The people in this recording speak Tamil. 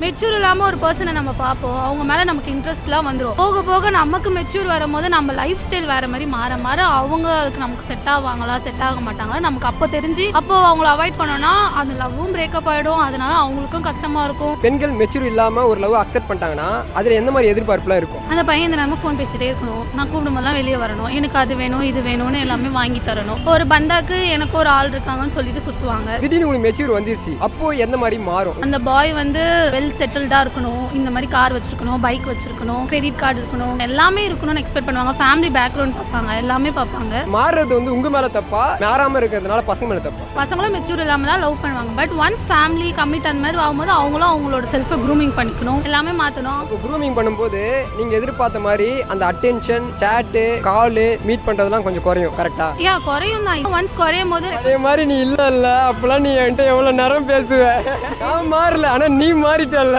மெச்சூர் இல்லாமல் ஒரு பர்சனை நம்ம பார்ப்போம், அவங்க மேலே நமக்கு இன்ட்ரெஸ்ட்லாம் வந்துடும். போக போக நமக்கு மெச்சூர் வரும்போது நம்ம லைஃப் ஸ்டைல் வேறு மாதிரி மாற மாற அவங்களுக்கு நமக்கு செட் ஆவாங்களா செட் ஆக மாட்டாங்களா நமக்கு அப்போ தெரிஞ்சு அப்போ அவங்கள அவாய்ட் பண்ணோன்னா அந்த லவ்வும் பிரேக்கப் ஆகிடும். அதனால அவங்களுக்கும் கஷ்டமாக இருக்கும். பெண்கள் மெச்சூர் இல்லாமல் ஒரு லவ் அக்செப்ட் பண்ணிட்டாங்கன்னா அதில் எந்த மாதிரி எதிர்பார்ப்புலாம் இருக்கும்? அந்த பையன் இந்த நேரமாக ஃபோன் பேசிகிட்டே இருக்கணும், நான் கூப்பிடும்போதெல்லாம் வெளியே வரணும், எனக்கு அது வேணும் இது வேணும்னு எல்லாமே வாங்கி தரணும். ஒரு பந்தாக்கு எனக்கு ஒரு ஆள் இருக்காங்கன்னு சொல்லிட்டு சுற்றுவாங்க. திடீர்னு உங்களுக்கு மெச்சூர் வந்துருச்சு, அப்போ எந்த மாதிரி மாறும்? அந்த பாய் வந்து வெல் செட்டில்டா இருக்கணும், இந்த மாதிரி கார் வச்சிருக்கணும், பைக் வச்சிருக்கணும், கிரெடிட் கார்டு இருக்கணும், எல்லாமே இருக்கணும்னு எக்ஸ்பெக்ட் பண்ணுவாங்க. ஃபேமிலி பேக்ரவுண்ட் பார்ப்பாங்க, எல்லாமே பார்ப்பாங்க. மாறுறது வந்து உங்க மேல தப்பா, மாறாம இருக்கிறதுனால பசங்க மேல தப்பா? பசங்களும் மெச்சூர் இல்லாம தான் லவ் பண்ணுவாங்க. பட் ஒன்ஸ் ஃபேமிலி கமிட் அந்த மாதிரி ஆகும்போது அவங்களும் அவங்களோட செல்ஃபை க்ரூமிங் பண்ணிக்கணும், எல்லாமே மாற்றணும். இப்போ க்ரூமிங் பண்ணும்போது நீங்க எதிர்பார்த்த மாதிரி அந்த அட்டென்ஷன், சாட்டு, காலு, மீட் பண்றதெல்லாம் கொஞ்சம் குறையும். கரெக்டா? குறையும் தான். ஒன்ஸ் குறையும் போது அதே மாதிரி நீ இல்ல அப்பெல்லாம் நீ என்கிட்ட எவ்வளவு நேரம் பேசுவ. நான் மாறல, ஆனா நீ மாறிட்டல்ல.